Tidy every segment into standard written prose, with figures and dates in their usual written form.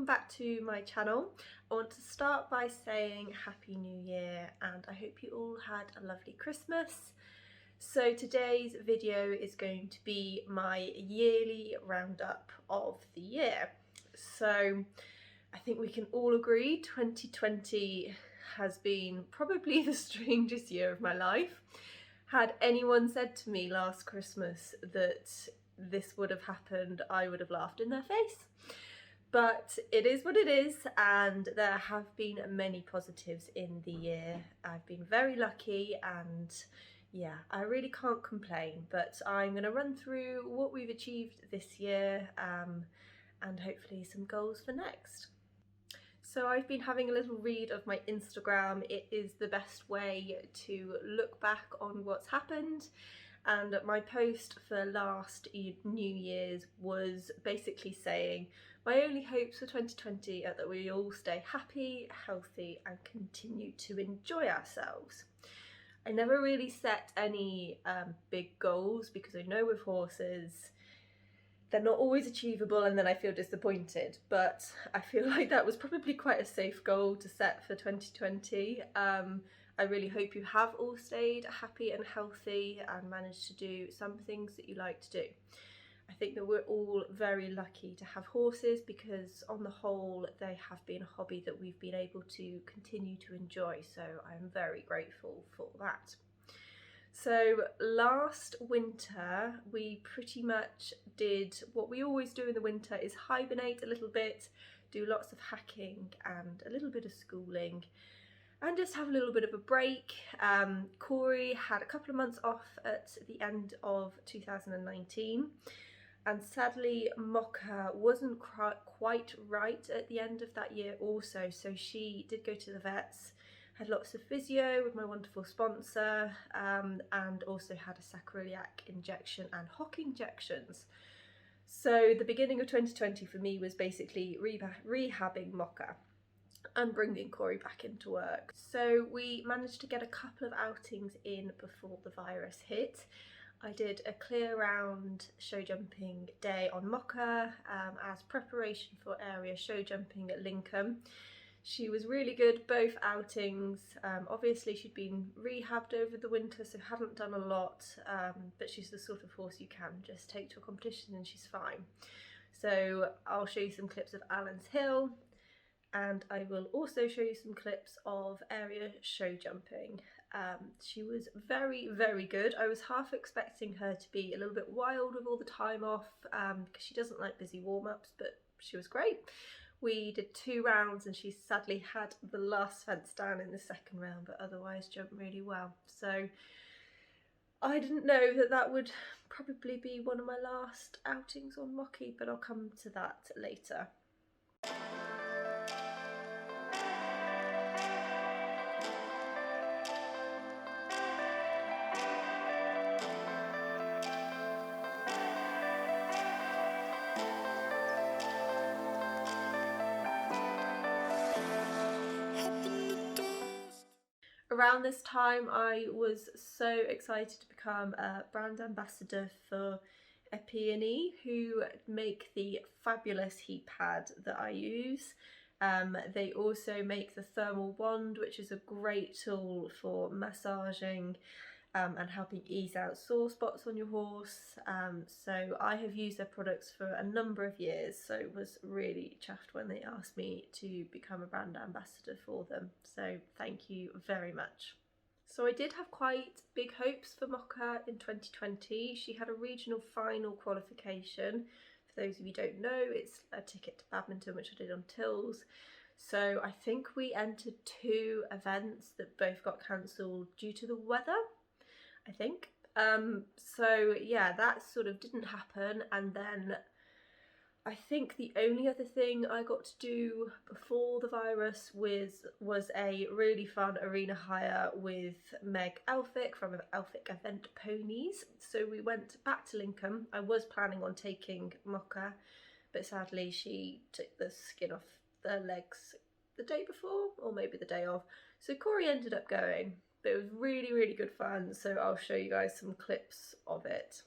welcome back to my channel. I want to start by saying Happy New Year and I hope you all had a lovely Christmas. So today's video is going to be my yearly roundup of the year. So I think we can all agree 2020 has been probably the strangest year of my life. Had anyone said to me last Christmas that this would have happened, I would have laughed in their face. But it is what it is, and there have been many positives in the year. I've been very lucky and yeah, I really can't complain, but I'm going to run through what we've achieved this year and hopefully some goals for next. So I've been having a little read of my Instagram. It is the best way to look back on what's happened. And my post for last New Year's was basically saying, my only hopes for 2020 are that we all stay happy, healthy and continue to enjoy ourselves. I never really set any big goals because I know with horses, they're not always achievable and then I feel disappointed, but I feel like that was probably quite a safe goal to set for 2020. I really hope you have all stayed happy and healthy and managed to do some things that you like to do. I think that we're all very lucky to have horses because on the whole they have been a hobby that we've been able to continue to enjoy, so I'm very grateful for that. So last winter we pretty much did what we always do in the winter, is hibernate a little bit, do lots of hacking and a little bit of schooling and just have a little bit of a break. Corey had a couple of months off at the end of 2019 and sadly Mocha wasn't quite right at the end of that year also, so she did go to the vets, had lots of physio with my wonderful sponsor and also had a sacroiliac injection and hock injections. So the beginning of 2020 for me was basically rehabbing Mocha and bringing Corey back into work. So we managed to get a couple of outings in before the virus hit. I did a clear round show jumping day on Mocha as preparation for area show jumping at Lincoln. She was really good both outings. Obviously she'd been rehabbed over the winter so hadn't done a lot, but she's the sort of horse you can just take to a competition and she's fine. So I'll show you some clips of Allen's Hill and I will also show you some clips of area show jumping. She was very, very good. I was half expecting her to be a little bit wild with all the time off because she doesn't like busy warm-ups, but she was great. We did 2 rounds and she sadly had the last fence down in the second round, but otherwise jumped really well. So I didn't know that that would probably be one of my last outings on Mocky, but I'll come to that later. Around this time I was so excited to become a brand ambassador for Epiony, who make the fabulous heat pad that I use. They also make the thermal wand, which is a great tool for massaging and helping ease out sore spots on your horse. So I have used their products for a number of years, so was really chuffed when they asked me to become a brand ambassador for them. So thank you very much. So I did have quite big hopes for Mocha in 2020. She had a regional final qualification. For those of you who don't know, it's a ticket to badminton, which I did on Tills. So I think we entered 2 events that both got cancelled due to the weather, I think. So yeah, that sort of didn't happen, and then I think the only other thing I got to do before the virus was a really fun arena hire with Meg Elphick from Elphick Event Ponies. So we went back to Lincoln. I was planning on taking Mocha, but sadly she took the skin off their legs the day before, or maybe the day of. So Corey ended up going, but it was really, really good fun. So I'll show you guys some clips of it.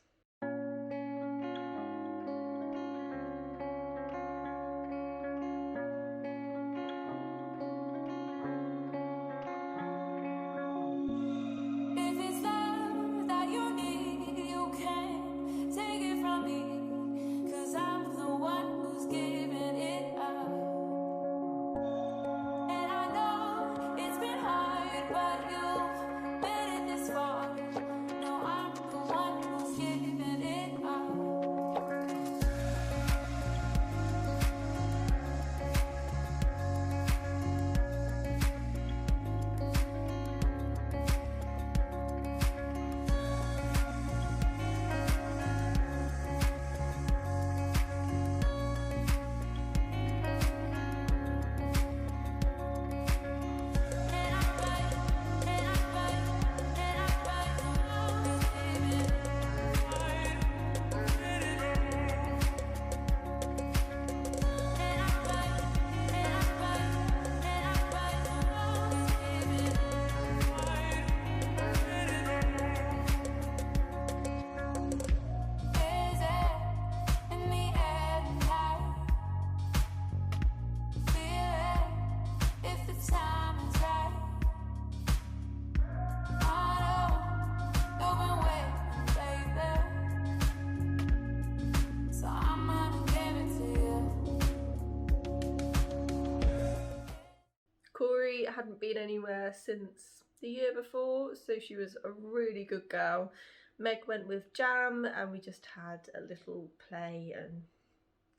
hadn't been anywhere since the year before, so she was a really good girl. Meg went with Jam and we just had a little play and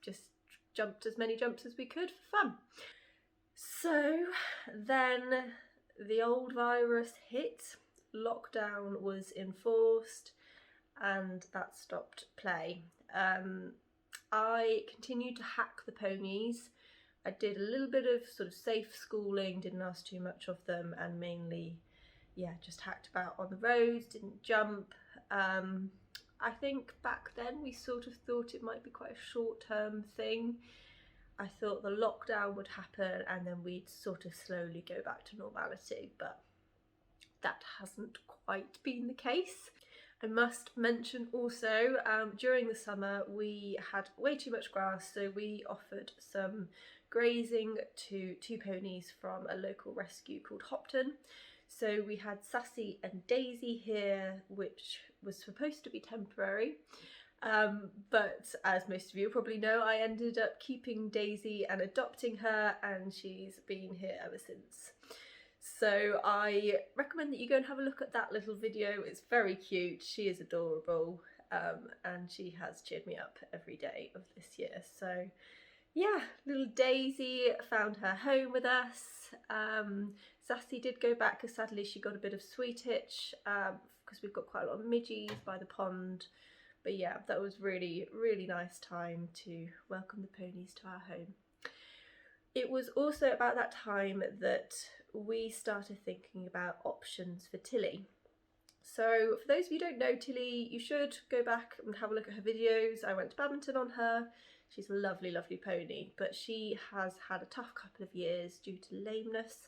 just jumped as many jumps as we could for fun. So then the old virus hit, lockdown was enforced, and that stopped play. I continued to hack the ponies. I did a little bit of sort of safe schooling, didn't ask too much of them, and mainly, yeah, just hacked about on the roads, didn't jump. I think back then we sort of thought it might be quite a short-term thing. I thought the lockdown would happen and then we'd sort of slowly go back to normality, but that hasn't quite been the case. I must mention also, during the summer we had way too much grass, so we offered some grazing to 2 ponies from a local rescue called Hopton. So we had Sassy and Daisy here, which was supposed to be temporary, but as most of you probably know, I ended up keeping Daisy and adopting her, and she's been here ever since. So I recommend that you go and have a look at that little video. It's very cute, she is adorable, and she has cheered me up every day of this year. So yeah, little Daisy found her home with us. Sassy did go back because sadly she got a bit of sweet itch, because we've got quite a lot of midges by the pond. But yeah, that was really nice time to welcome the ponies to our home. It was also about that time that we started thinking about options for Tilly. So for those of you who don't know Tilly, you should go back and have a look at her videos. I went to badminton on her. She's a lovely pony, but she has had a tough couple of years due to lameness.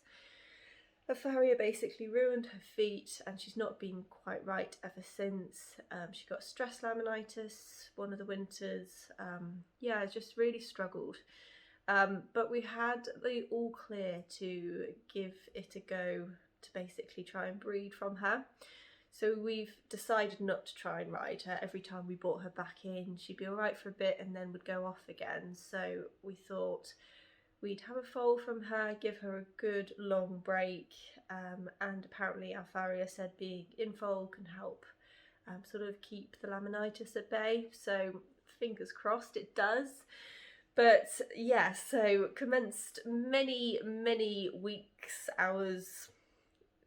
A farrier basically ruined her feet and she's not been quite right ever since. She got stress laminitis one of the winters. Yeah, just really struggled. But we had the all clear to give it a go to basically try and breed from her. So we've decided not to try and ride her. Every time we brought her back in, she'd be all right for a bit and then would go off again. So we thought we'd have a foal from her, give her a good long break, and apparently our farrier said being in foal can help sort of keep the laminitis at bay. So fingers crossed it does. But yeah, so commenced many weeks,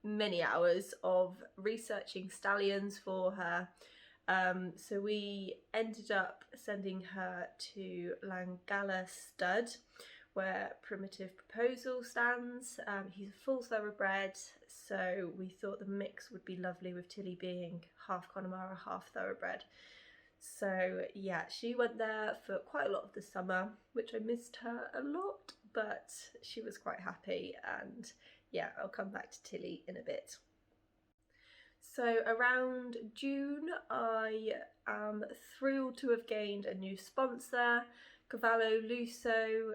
many hours of researching stallions for her. So we ended up sending her to Langala Stud, where Primitive Proposal stands. He's a full thoroughbred, so we thought the mix would be lovely with Tilly being half Connemara, half thoroughbred. So yeah, she went there for quite a lot of the summer, which I missed her a lot, but she was quite happy, and yeah, I'll come back to Tilly in a bit. So around June, I am thrilled to have gained a new sponsor. Cavallo Lusso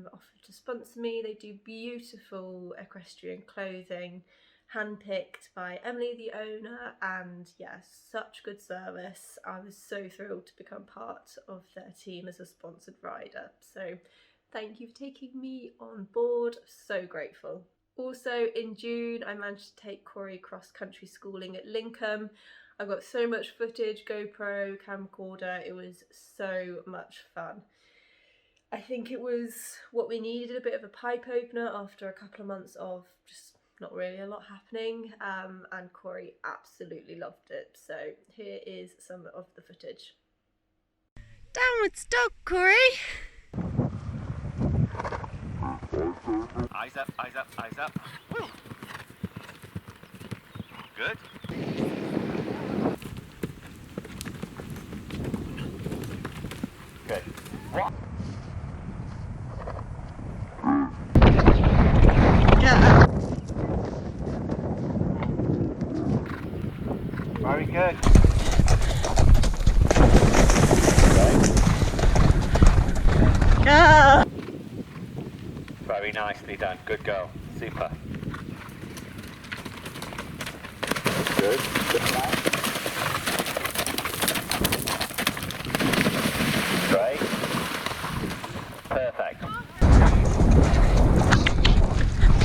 offered to sponsor me. They do beautiful equestrian clothing, handpicked by Emily, the owner, and yes, such good service. I was so thrilled to become part of their team as a sponsored rider. So thank you for taking me on board, so grateful. Also in June, I managed to take Corey cross-country schooling at Lincoln. I've got so much footage, GoPro, camcorder, it was so much fun. I think it was what we needed, a bit of a pipe opener after a couple of months of just not really a lot happening, and Corey absolutely loved it. So here is some of the footage. Downwards dog, Corey! Eyes up, eyes up, eyes up. Woo. Good. Good. Walk. Yeah. Very good. Yeah. Very nicely done. Good girl. Super. Good. Great. Perfect.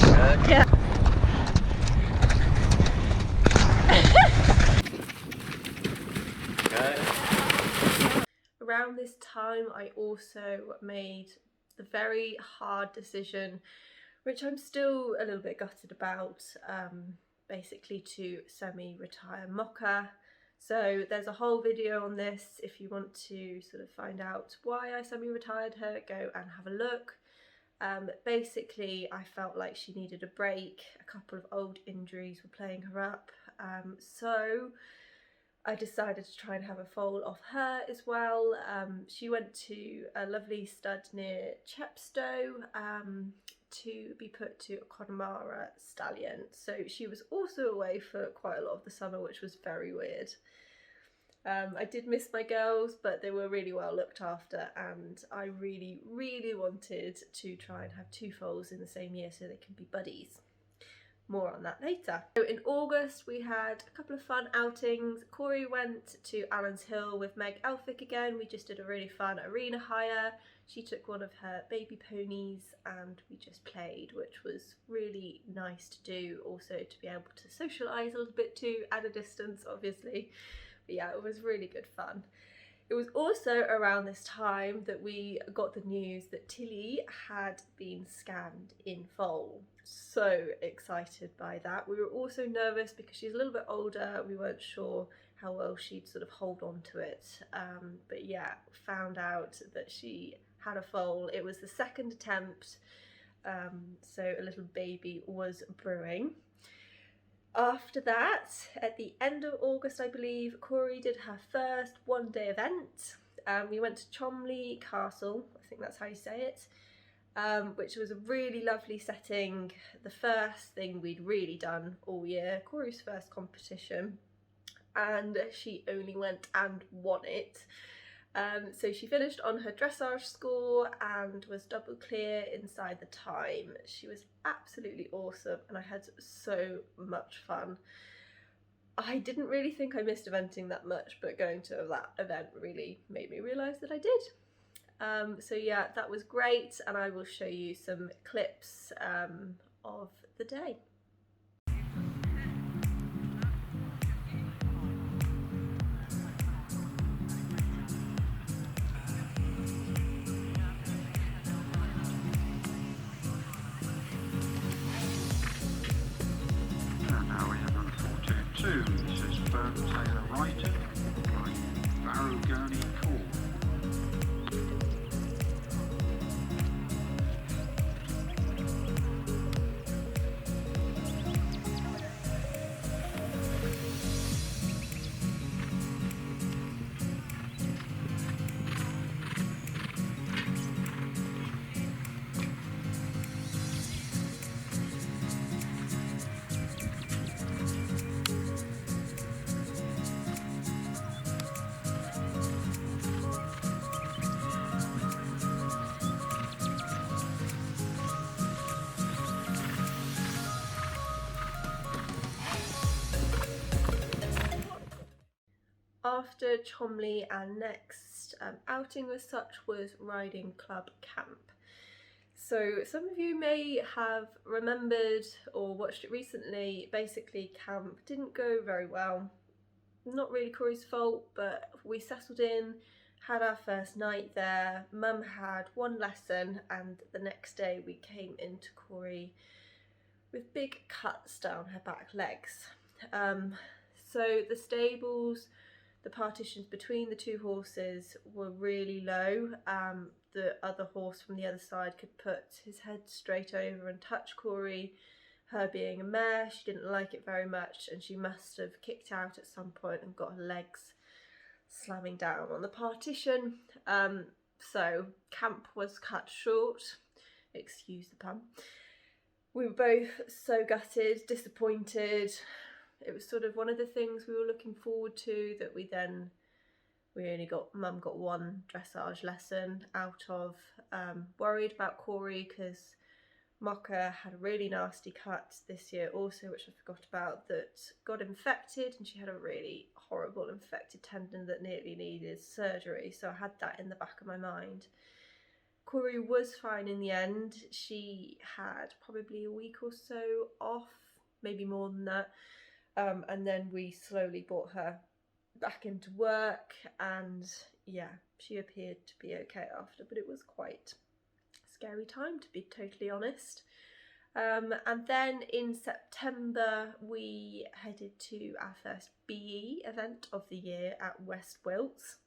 Good. Yeah. time I also made the very hard decision, which I'm still a little bit gutted about, basically to semi-retire Mocha. So there's a whole video on this if you want to sort of find out why I semi-retired her, go and have a look. Basically I felt like she needed a break. A couple of old injuries were playing her up, so I decided to try and have a foal off her as well. She went to a lovely stud near Chepstow to be put to a Connemara stallion. So she was also away for quite a lot of the summer, which was very weird. I did miss my girls, but they were really well looked after, and I really, really wanted to try and have two foals in the same year so they can be buddies. More on that later. So in August we had a couple of fun outings. Corey went to Allen's Hill with Meg Elphick again. We just did a really fun arena hire. She took one of her baby ponies and we just played, which was really nice to do. Also to be able to socialise a little bit too, at a distance obviously. But yeah, it was really good fun. It was also around this time that we got the news that Tilly had been scanned in foal. So excited by that. We were also nervous because she's a little bit older. We weren't sure how well she'd sort of hold on to it. But yeah, found out that she had a foal. It was the second attempt, so a little baby was brewing. After that, at the end of August I believe, Corey did her first one-day event. We went to Cholmondeley Castle, I think that's how you say it, which was a really lovely setting. The first thing we'd really done all year, Corey's first competition, and she only went and won it. So she finished on her dressage score and was double clear inside the time. She was absolutely awesome and I had so much fun. I didn't really think I missed eventing that much, but going to that event really made me realise that I did. So yeah, that was great, and I will show you some clips of the day. This is fern.wrighton.eventing by Cool. After Cholmondeley, our next outing as such was Riding Club Camp. So some of you may have remembered or watched it recently. Basically camp didn't go very well. Not really Corey's fault, but we settled in, had our first night there. Mum had one lesson and the next day we came into Corey with big cuts down her back legs. So the stables, the partitions between the two horses were really low. The other horse from the other side could put his head straight over and touch Corey. Her being a mare, she didn't like it very much and she must have kicked out at some point and got her legs slamming down on the partition. So camp was cut short, excuse the pun. We were both so gutted, disappointed. It was sort of one of the things we were looking forward to, that Mum got one dressage lesson out of. Worried about Corey because Mocha had a really nasty cut this year also, which I forgot about, that got infected, and she had a really horrible infected tendon that nearly needed surgery, so I had that in the back of my mind. Corey was fine in the end. She had probably a week or so off, maybe more than that. And then we slowly brought her back into work, and yeah, she appeared to be okay after, but it was quite a scary time, to be totally honest. And then in September we headed to our first BE event of the year at West Wilts.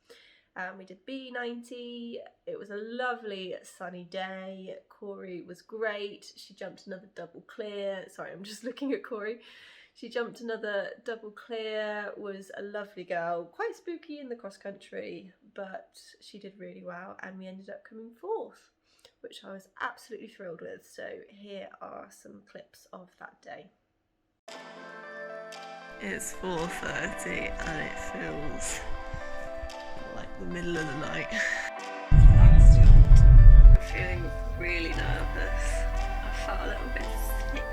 We did B90. It was a lovely sunny day. Corey was great. She jumped another double clear. Sorry, I'm just looking at Corey. She jumped another double clear, was a lovely girl, quite spooky in the cross country, but she did really well and we ended up coming fourth, which I was absolutely thrilled with. So here are some clips of that day. It's 4:30 and it feels like the middle of the night. I'm feeling really nervous. I felt a little bit sick.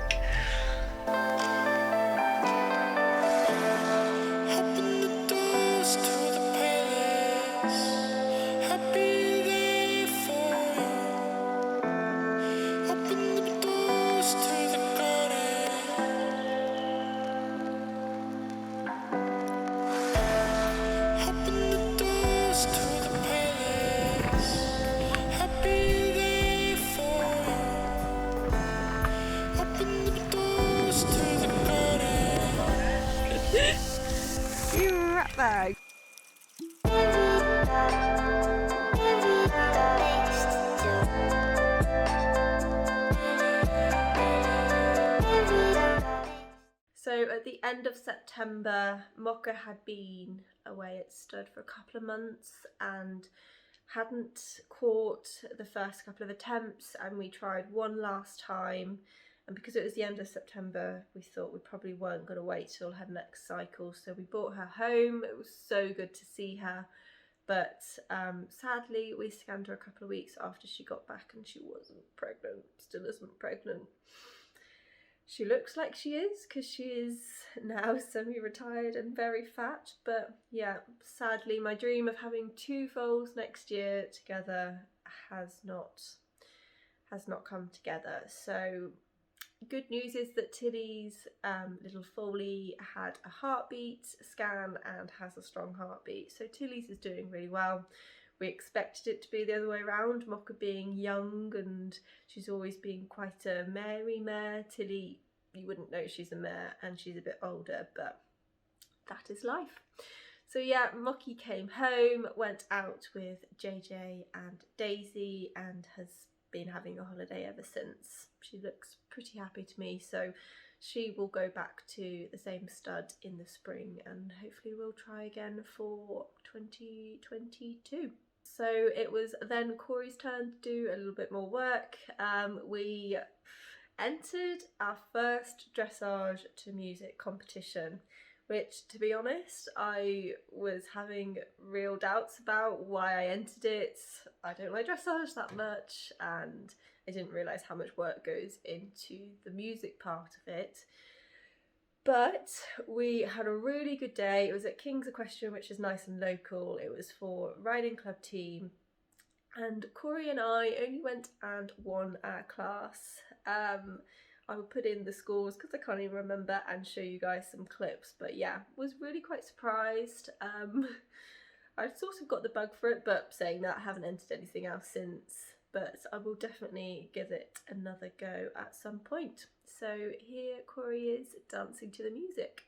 You rat bag. So at the end of September, Mocha had been away at stud for a couple of months and hadn't caught the first couple of attempts, and we tried one last time, and because it was the end of September we thought we probably weren't going to wait till her next cycle, so we brought her home. It was so good to see her, but sadly we scanned her a couple of weeks after she got back and she wasn't pregnant, still isn't pregnant. She looks like she is because she is now semi-retired and very fat, but yeah, sadly my dream of having two foals next year together has not come together. So good news is that Tilly's little foalie had a heartbeat scan and has a strong heartbeat, so Tilly's is doing really well. We expected it to be the other way around, Mocha being young and she's always been quite a mary mare. Tilly, you wouldn't know she's a mare and she's a bit older, but that is life. So yeah, Mocky came home, went out with JJ and Daisy and has been having a holiday ever since. She looks pretty happy to me, so she will go back to the same stud in the spring and hopefully we'll try again for 2022. So it was then Corey's turn to do a little bit more work. We entered our first dressage to music competition, which, to be honest, I was having real doubts about why I entered it. I don't like dressage that much and I didn't realise how much work goes into the music part of it. But we had a really good day. It was at King's Equestrian, which is nice and local. It was for riding club team. And Corey and I only went and won our class. I will put in the scores because I can't even remember and show you guys some clips. But yeah, was really quite surprised. I sort of got the bug for it, but saying that, I haven't entered anything else since. But I will definitely give it another go at some point. So here Corey is dancing to the music.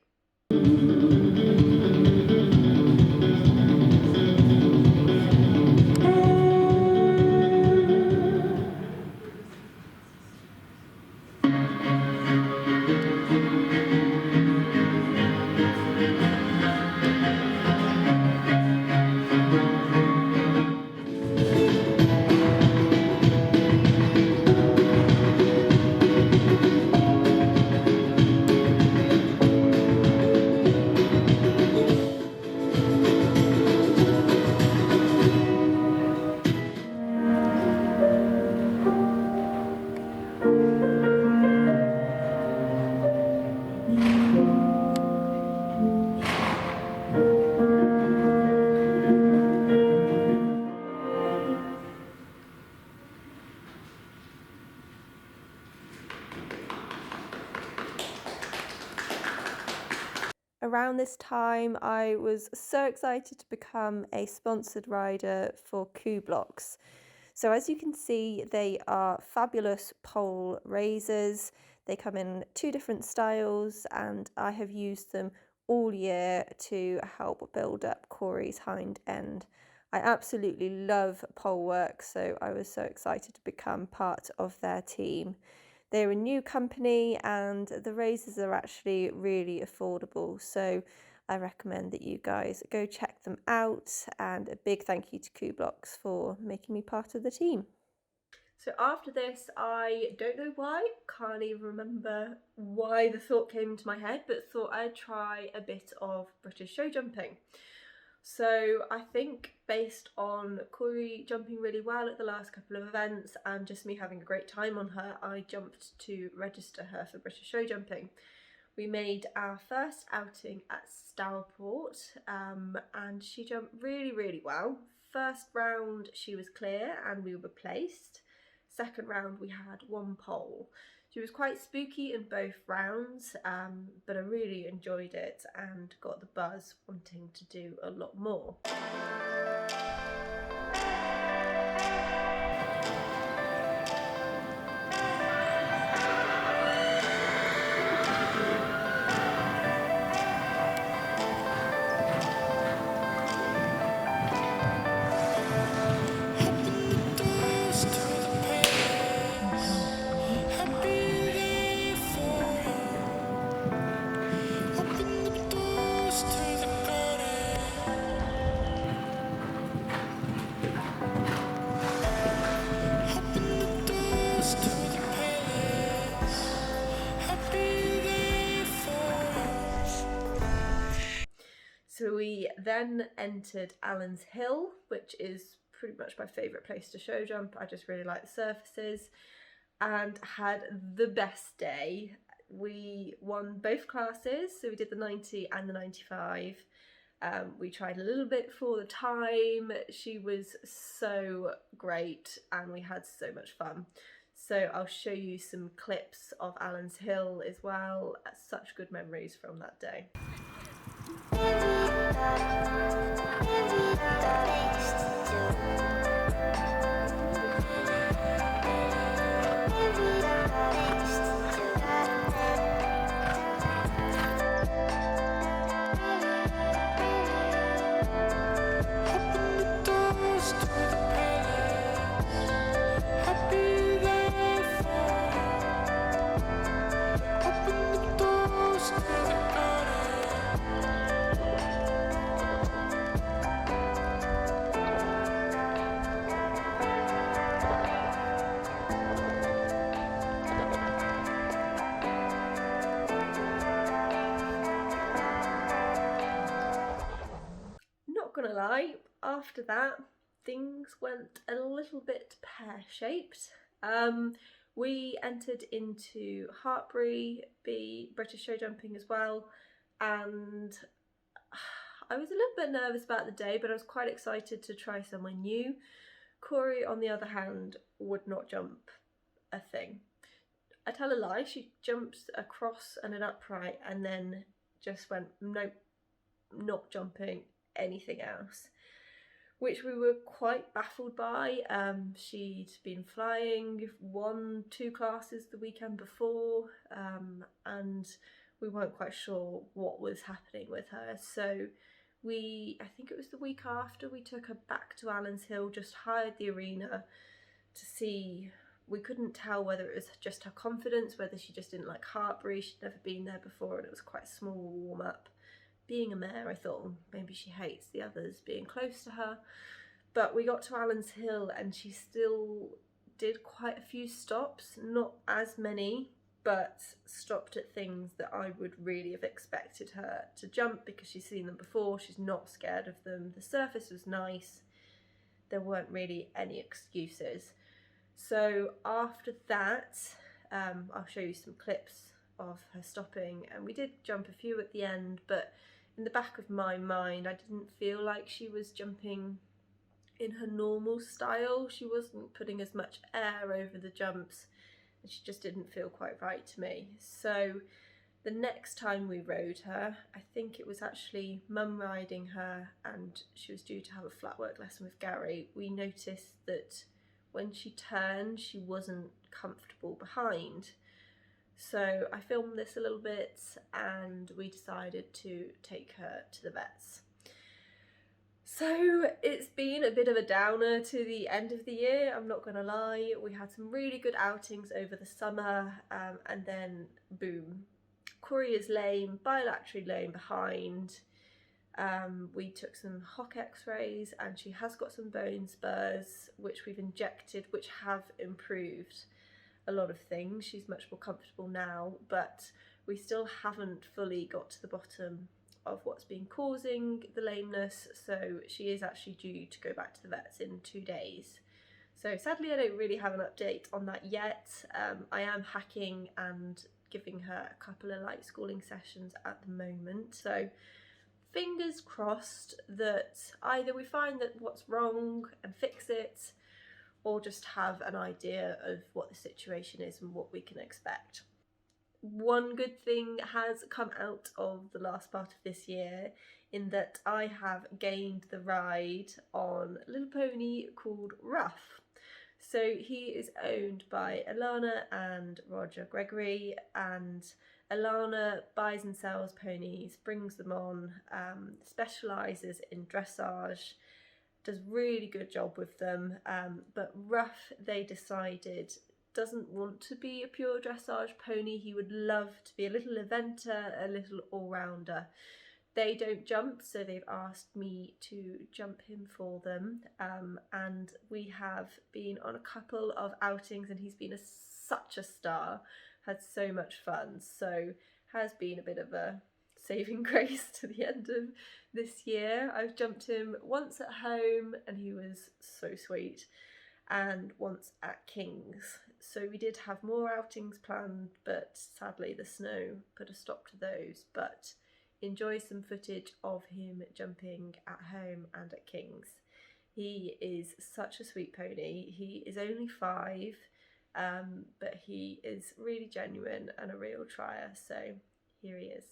around this time, I was so excited to become a sponsored rider for Kobalt. So as you can see, they are fabulous pole raisers. They come in 2 different styles, and I have used them all year to help build up Corey's hind end. I absolutely love pole work, so I was so excited to become part of their team. They're a new company and the raisers are actually really affordable, so I recommend that you guys go check them out, and a big thank you to Kobalt for making me part of the team. So after this, I don't know why, can't even remember why the thought came into my head, but thought I'd try a bit of British show jumping. So I think based on Corey jumping really well at the last couple of events and just me having a great time on her, I jumped to register her for British show jumping. We made our first outing at Stourport, and she jumped really well. First round she was clear and we were placed. Second round we had 1 pole. She was quite spooky in both rounds, but I really enjoyed it and got the buzz wanting to do a lot more. So we then entered Allen's Hill, which is pretty much my favourite place to show jump. I just really like the surfaces, and had the best day. We won both classes, so we did the 90 and the 95. We tried a little bit for the time. She was so great and we had so much fun. So I'll show you some clips of Allen's Hill as well. Such good memories from that day. Gonna lie, after that things went a little bit pear-shaped. We entered into Hartbury, British show jumping as well, and I was a little bit nervous about the day, but I was quite excited to try somewhere new. Corey, on the other hand, would not jump a thing. I tell a lie, she jumped across and an upright and then just went, nope, not jumping anything else, which we were quite baffled by. She'd been flying 1-2 classes the weekend before, and we weren't quite sure what was happening with her. So I think it was the week after, we took her back to Allen's Hill, just hired the arena to see. We couldn't tell whether it was just her confidence, whether she just didn't like Hartbury. She'd never been there before and it was quite a small warm-up. Being a mare, I thought maybe she hates the others being close to her. But we got to Allen's Hill and she still did quite a few stops, not as many, but stopped at things that I would really have expected her to jump because she's seen them before. She's not scared of them. The surface was nice. There weren't really any excuses. So after that, I'll show you some clips of her stopping, and we did jump a few at the end, but in the back of my mind I didn't feel like she was jumping in her normal style. She wasn't putting as much air over the jumps and she just didn't feel quite right to me. So The next time we rode her, I think it was actually mum riding her and she was due to have a flat work lesson with Gary, we noticed that when she turned she wasn't comfortable behind. So I filmed this a little bit and we decided to take her to the vets. So it's been a bit of a downer to the end of the year, I'm not gonna lie. We had some really good outings over the summer and then boom. Corey is lame, bilaterally lame behind. We took some hock x-rays and she has got some bone spurs which we've injected, which have improved a lot of things. She's much more comfortable now, but we still haven't fully got to the bottom of what's been causing the lameness, so she is actually due to go back to the vets in 2 days. So sadly I don't really have an update on that yet. I am hacking and giving her a couple of light schooling sessions at the moment, so fingers crossed that either we find that what's wrong and fix it, or just have an idea of what the situation is and what we can expect. One good thing has come out of the last part of this year in that I have gained the ride on a little pony called Ruff. So he is owned by Alana and Roger Gregory, and Alana buys and sells ponies, brings them on, specialises in dressage, does really good job with them, but Ruff, they decided, doesn't want to be a pure dressage pony. He would love to be a little eventer, a little all-rounder. They don't jump, so they've asked me to jump him for them, and we have been on a couple of outings and he's been such a star, had so much fun, so has been a bit of a saving grace to the end of this year. I've jumped him once at home and he was so sweet, and once at King's. So we did have more outings planned, but sadly the snow put a stop to those, but enjoy some footage of him jumping at home and at King's. He is such a sweet pony. He is only 5, but he is really genuine and a real trier, so here he is.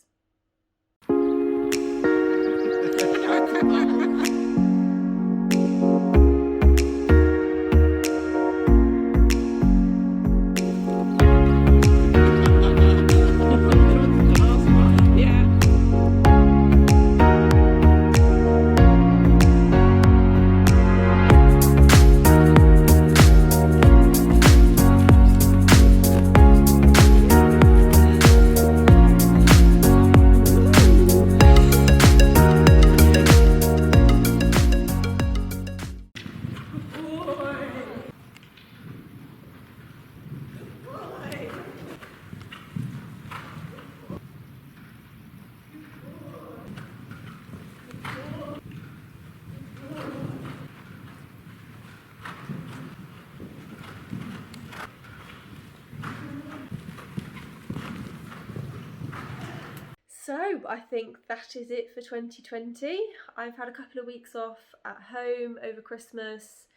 So I think that is it for 2020. I've had a couple of weeks off at home over Christmas,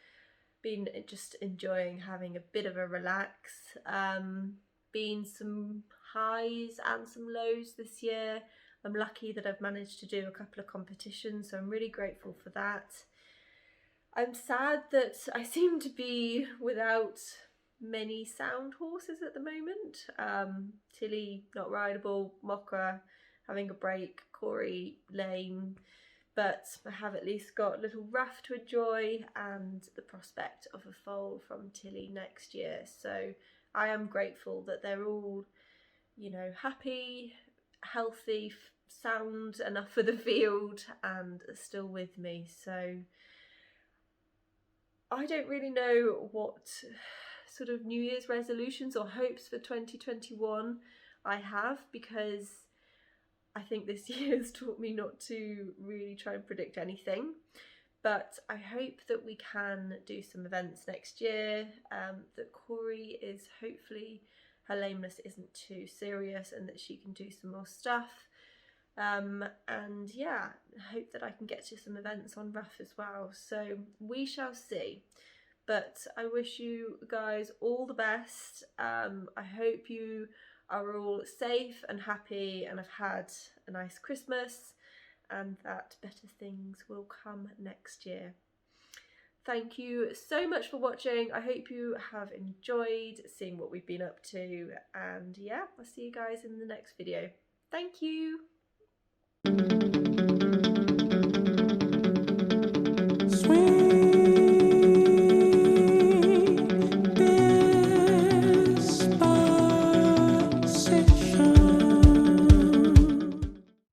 been just enjoying having a bit of a relax. Been some highs and some lows this year. I'm lucky that I've managed to do a couple of competitions, so I'm really grateful for that. I'm sad that I seem to be without many sound horses at the moment. Tilly not rideable, Mocha having a break, Corey lame, but I have at least got little Ruff to enjoy and the prospect of a foal from Tilly next year. So I am grateful that they're all, you know, happy, healthy, sound enough for the field and are still with me. So I don't really know what sort of New Year's resolutions or hopes for 2021 I have, because I think this year has taught me not to really try and predict anything. But I hope that we can do some events next year, that Corey is hopefully, her lameness isn't too serious and that she can do some more stuff. And yeah, I hope that I can get to some events on Ruff as well. So we shall see. But I wish you guys all the best. I hope you are all safe and happy and have had a nice Christmas, and that better things will come next year. Thank you so much for watching. I hope you have enjoyed seeing what we've been up to, and yeah, I'll see you guys in the next video. Thank you. Sweet